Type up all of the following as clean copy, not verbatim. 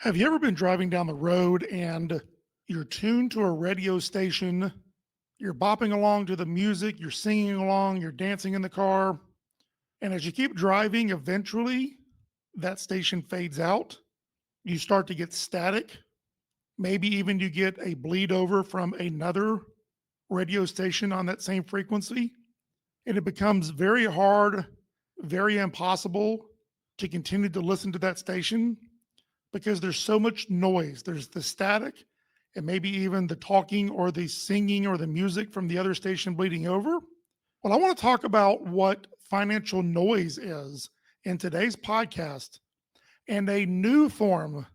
Have you ever been driving down the road and you're tuned to a radio station? You're bopping along to the music, you're singing along, you're dancing in the car. And as you keep driving, eventually that station fades out. You start to get static. Maybe even you get a bleed over from another radio station on that same frequency. And it becomes very hard, very impossible to continue to listen to that station because there's so much noise. There's the static and maybe even the talking or the singing or the music from the other station bleeding over. Well, I want to talk about what financial noise is in today's podcast and a new form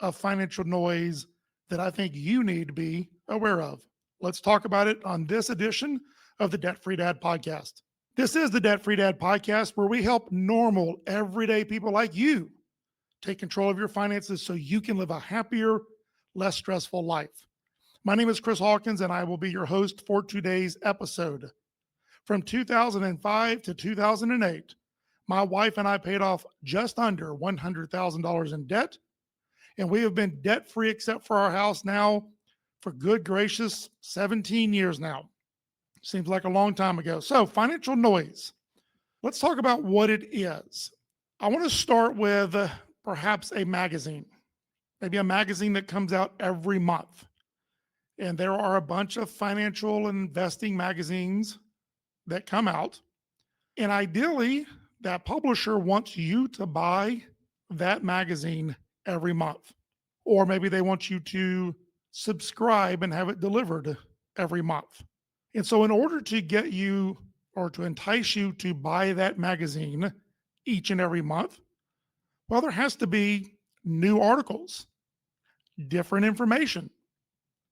of financial noise that I think you need to be aware of. Let's talk about it on this edition of the Debt Free Dad podcast. This is the Debt Free Dad podcast where we help normal, everyday people like you take control of your finances so you can live a happier, less stressful life. My name is Chris Hawkins, and I will be your host for today's episode. From 2005 to 2008, my wife and I paid off just under $100,000 in debt, and we have been debt-free except for our house now for good gracious 17 years now. Seems like a long time ago. So, financial noise. Let's talk about what it is. I want to start with perhaps a magazine, maybe a magazine that comes out every month. And there are a bunch of financial and investing magazines that come out. And ideally, that publisher wants you to buy that magazine every month. Or maybe they want you to subscribe and have it delivered every month. And so, in order to get you or to entice you to buy that magazine each and every month, well, there has to be new articles, different information.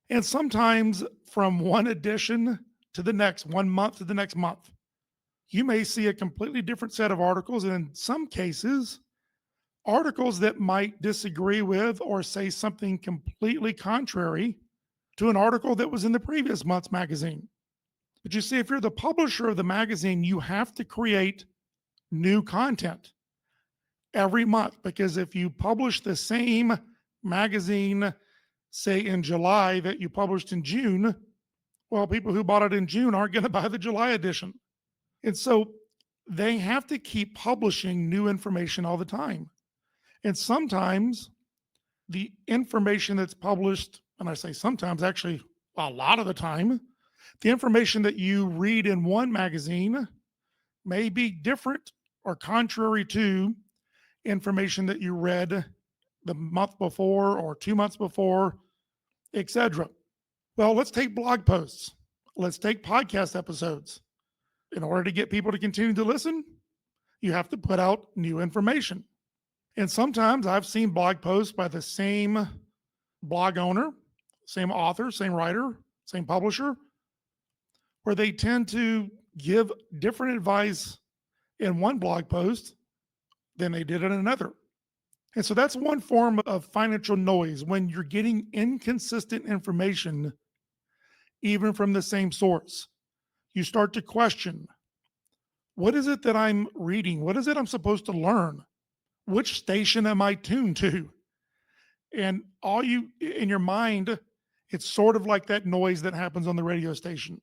And sometimes from one edition to the next, 1 month to the next month, you may see a completely different set of articles. And in some cases, articles that might disagree with or say something completely contrary to an article that was in the previous month's magazine. But you see, if you're the publisher of the magazine, you have to create new content every month, because if you publish the same magazine, say in July, that you published in June, well, people who bought it in June aren't going to buy the July edition. And so they have to keep publishing new information all the time. And sometimes the information that's published, and I say sometimes, actually a lot of the time, the information that you read in one magazine may be different or contrary to information that you read the month before or 2 months before, etc. Well, let's take blog posts. Let's take podcast episodes. In order to get people to continue to listen, you have to put out new information. And sometimes I've seen blog posts by the same blog owner, same author, same writer, same publisher, where they tend to give different advice in one blog post than they did in another. And so that's one form of financial noise, when you're getting inconsistent information, even from the same source. You start to question, what is it that I'm reading? What is it I'm supposed to learn? Which station am I tuned to? And all you, in your mind, it's sort of like that noise that happens on the radio station.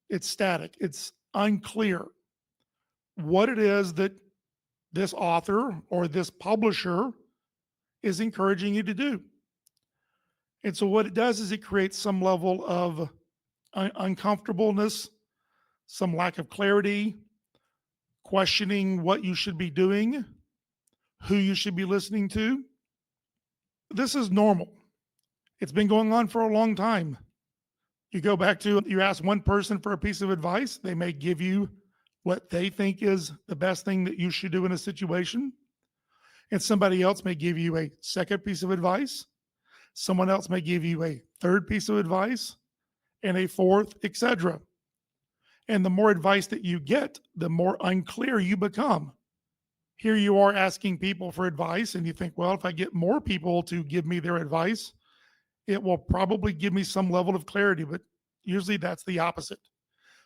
It's static. It's unclear what it is that this author or this publisher is encouraging you to do. And so what it does is it creates some level of uncomfortableness, some lack of clarity, questioning what you should be doing, who you should be listening to. This is normal. It's been going on for a long time. You go back to, you ask one person for a piece of advice, they may give you what they think is the best thing that you should do in a situation. And somebody else may give you a second piece of advice. Someone else may give you a third piece of advice and a fourth, etc. And the more advice that you get, the more unclear you become. Here you are asking people for advice, and you think, well, if I get more people to give me their advice, it will probably give me some level of clarity, but usually that's the opposite.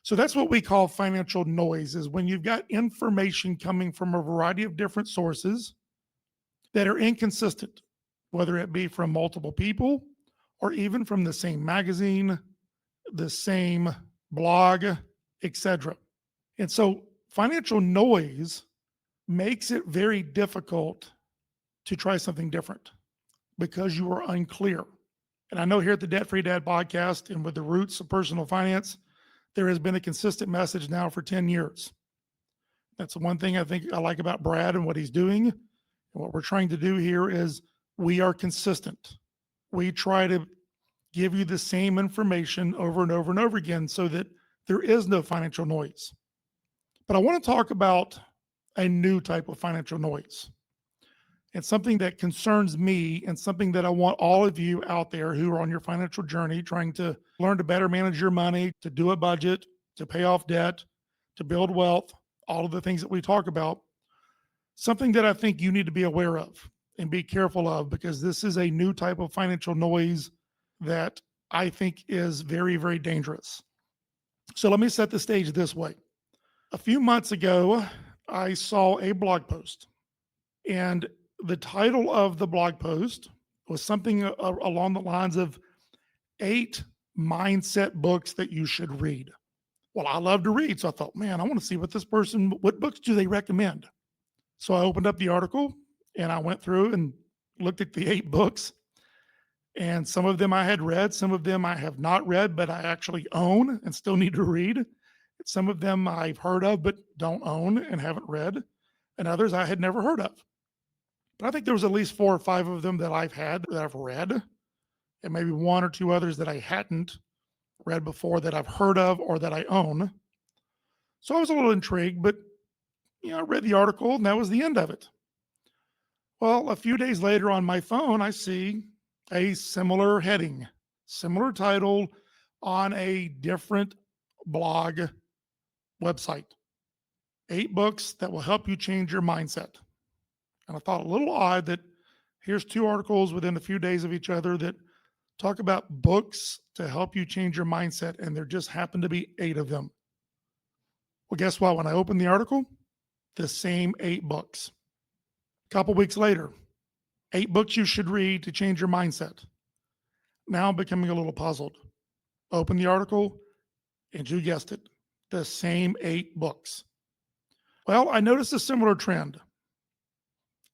So that's what we call financial noise, is when you've got information coming from a variety of different sources that are inconsistent. whether it be from multiple people or even from the same magazine, the same blog, etc. And so financial noise makes it very difficult to try something different because you are unclear. And I know here at the Debt Free Dad podcast and with the roots of personal finance, there has been a consistent message now for 10 years. That's the one thing I think I like about Brad and what he's doing. And what we're trying to do here is we are consistent. We try to give you the same information over and over and over again so that there is no financial noise. But I want to talk about a new type of financial noise. It's something that concerns me and something that I want all of you out there who are on your financial journey trying to learn to better manage your money, to do a budget, to pay off debt, to build wealth, all of the things that we talk about, something that I think you need to be aware of and be careful of, because this is a new type of financial noise that I think is very, very dangerous. So let me set the stage this way. A few months ago, I saw a blog post, and the title of the blog post was something along the lines of 8 mindset books that you should read. Well, I love to read, so I thought, man, I want to see what books do they recommend? So I opened up the article and I went through and looked at the 8 books. And some of them I had read, some of them I have not read, but I actually own and still need to read. Some of them I've heard of, but don't own and haven't read. And others I had never heard of. But I think there was at least 4 or 5 of them that I've read, and maybe 1 or 2 others that I hadn't read before that I've heard of or that I own. So I was a little intrigued, but I read the article and that was the end of it. Well, a few days later on my phone, I see a similar heading, similar title on a different blog website. 8 books that will help you change your mindset. And I thought a little odd that here's 2 articles within a few days of each other that talk about books to help you change your mindset, and there just happened to be 8 of them. Well, guess what? When I opened the article, the same 8 books. A couple weeks later, 8 books you should read to change your mindset. Now I'm becoming a little puzzled. Open the article, and you guessed it, the same 8 books. Well, I noticed a similar trend.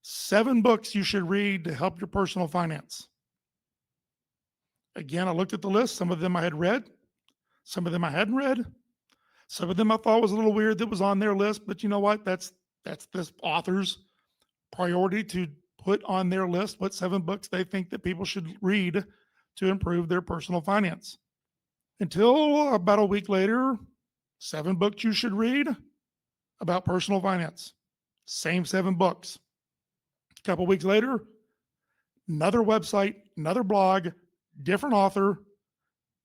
7 books you should read to help your personal finance. Again, I looked at the list. Some of them I had read. Some of them I hadn't read. Some of them I thought was a little weird that was on their list. But you know what? That's this author's priority to put on their list what 7 books they think that people should read to improve their personal finance. Until about a week later, 7 books you should read about personal finance. Same 7 books. A couple weeks later, another website, another blog, different author,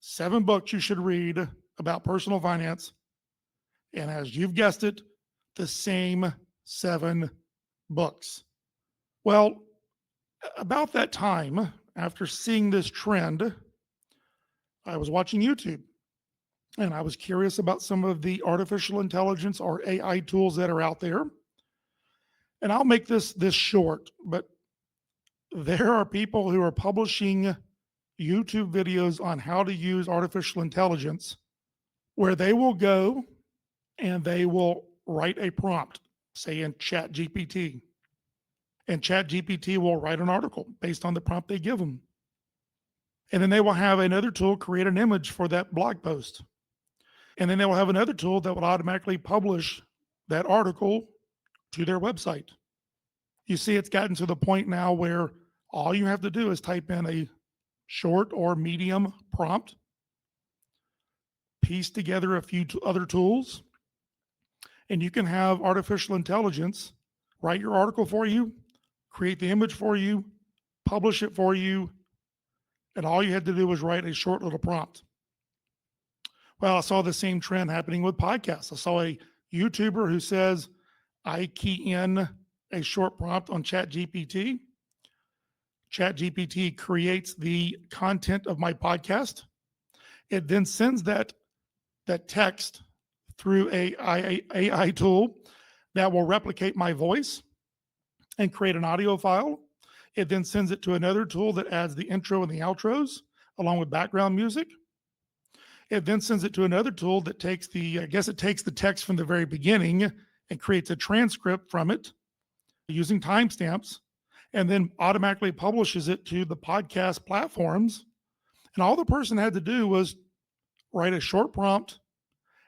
7 books you should read about personal finance. And as you've guessed it, the same 7 books. Well, about that time, after seeing this trend, I was watching YouTube and I was curious about some of the artificial intelligence or AI tools that are out there. And I'll make this short, but there are people who are publishing YouTube videos on how to use artificial intelligence where they will go and they will write a prompt, say in ChatGPT, and ChatGPT will write an article based on the prompt they give them. And then they will have another tool create an image for that blog post. And then they will have another tool that will automatically publish that article to their website. You see, it's gotten to the point now where all you have to do is type in a short or medium prompt, piece together a few other tools, and you can have artificial intelligence write your article for you, create the image for you, publish it for you, and all you had to do was write a short little prompt. Well, I saw the same trend happening with podcasts. I saw a YouTuber who says, I key in a short prompt on ChatGPT. ChatGPT creates the content of my podcast. It then sends that text through a AI tool that will replicate my voice and create an audio file. It then sends it to another tool that adds the intro and the outros along with background music. It then sends it to another tool that takes it takes the text from the very beginning and creates a transcript from it using timestamps, and then automatically publishes it to the podcast platforms. And all the person had to do was write a short prompt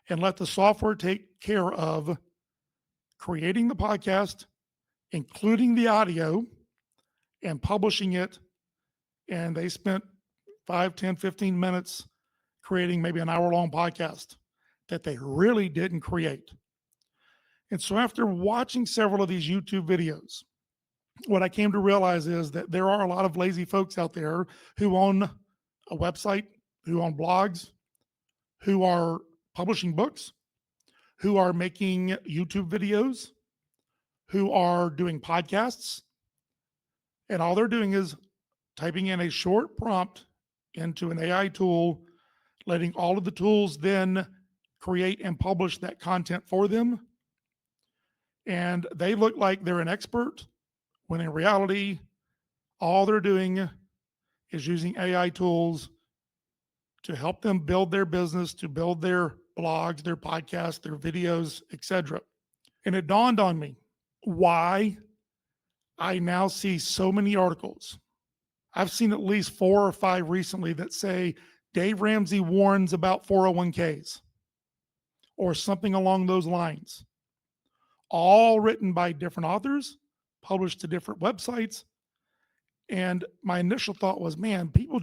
and let the software take care of creating the podcast, including the audio, and publishing it. And they spent 5, 10, 15 minutes creating maybe an hour-long podcast that they really didn't create. And so after watching several of these YouTube videos, what I came to realize is that there are a lot of lazy folks out there who own a website, who own blogs, who are publishing books, who are making YouTube videos, who are doing podcasts, and all they're doing is typing in a short prompt into an AI tool, letting all of the tools then create and publish that content for them. And they look like they're an expert when in reality, all they're doing is using AI tools to help them build their business, to build their blogs, their podcasts, their videos, etc. And it dawned on me why I now see so many articles. I've seen at least 4 or 5 recently that say Dave Ramsey warns about 401ks or something along those lines, all written by different authors, published to different websites. And my initial thought was, man, people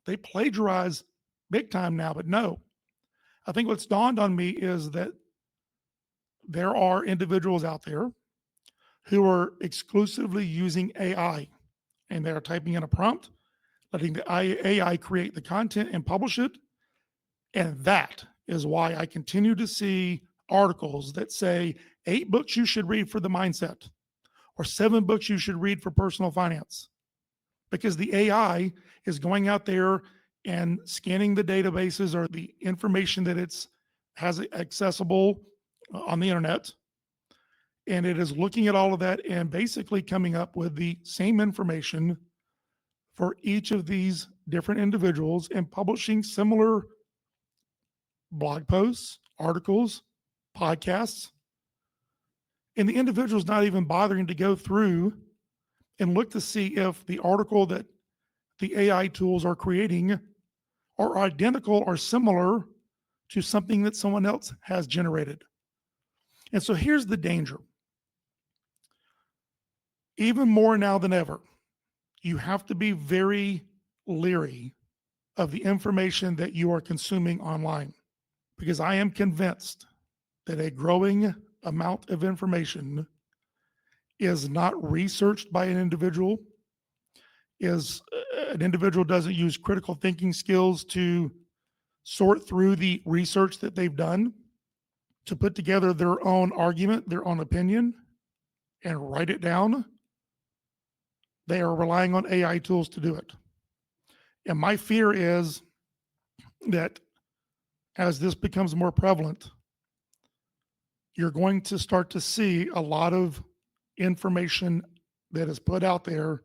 they plagiarize big time now. But no, I think what's dawned on me is that there are individuals out there who are exclusively using AI, and they're typing in a prompt, letting the AI create the content and publish it. And that is why I continue to see articles that say 8 books you should read for the mindset or 7 books you should read for personal finance, because the AI is going out there and scanning the databases or the information that has accessible on the internet. And it is looking at all of that and basically coming up with the same information for each of these different individuals and publishing similar blog posts, articles, podcasts. And the individual's not even bothering to go through and look to see if the article that the AI tools are creating are identical or similar to something that someone else has generated. And so here's the danger. Even more now than ever, you have to be very leery of the information that you are consuming online, because I am convinced that a growing amount of information is not researched by an individual, is an individual doesn't use critical thinking skills to sort through the research that they've done to put together their own argument, their own opinion, and write it down. They are relying on AI tools to do it. And my fear is that as this becomes more prevalent, you're going to start to see a lot of information that is put out there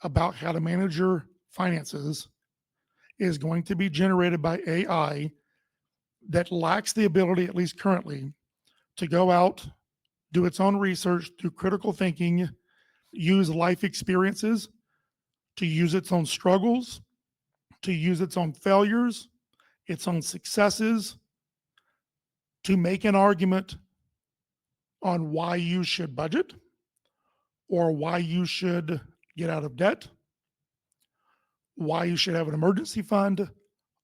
about how to manage your finances is going to be generated by AI that lacks the ability, at least currently, to go out, do its own research, do critical thinking, use life experiences, to use its own struggles, to use its own failures, its own successes, to make an argument on why you should budget or why you should get out of debt, why you should have an emergency fund,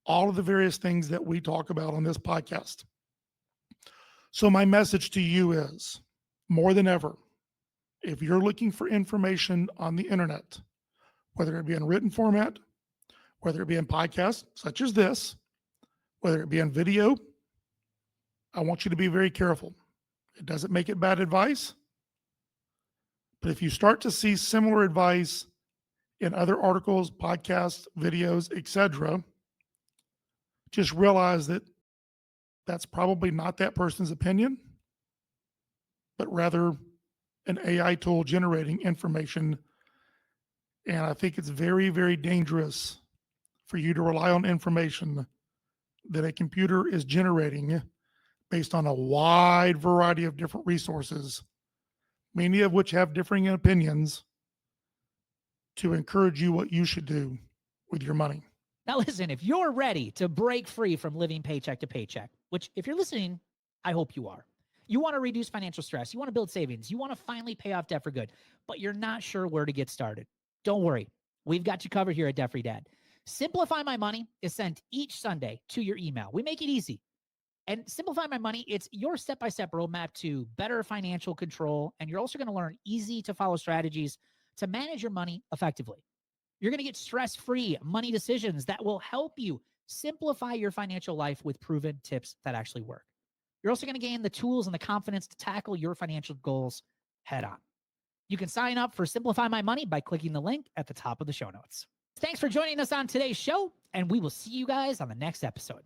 all of the various things that we talk about on this podcast. So my message to you is, more than ever, if you're looking for information on the internet, whether it be in written format, whether it be in podcasts such as this, whether it be in video, I want you to be very careful. It doesn't make it bad advice, but if you start to see similar advice in other articles, podcasts, videos, etc., just realize that that's probably not that person's opinion, but rather an AI tool generating information. And I think it's very, very dangerous for you to rely on information that a computer is generating based on a wide variety of different resources, many of which have differing opinions, to encourage you what you should do with your money. Now, listen, if you're ready to break free from living paycheck to paycheck, which if you're listening, I hope you are. You want to reduce financial stress. You want to build savings. You want to finally pay off debt for good, but you're not sure where to get started. Don't worry. We've got you covered here at Debt Free Dad. Simplify My Money is sent each Sunday to your email. We make it easy. And Simplify My Money, it's your step-by-step roadmap to better financial control. And you're also going to learn easy to follow strategies to manage your money effectively. You're going to get stress-free money decisions that will help you simplify your financial life with proven tips that actually work. You're also going to gain the tools and the confidence to tackle your financial goals head on. You can sign up for Simplify My Money by clicking the link at the top of the show notes. Thanks for joining us on today's show, and we will see you guys on the next episode.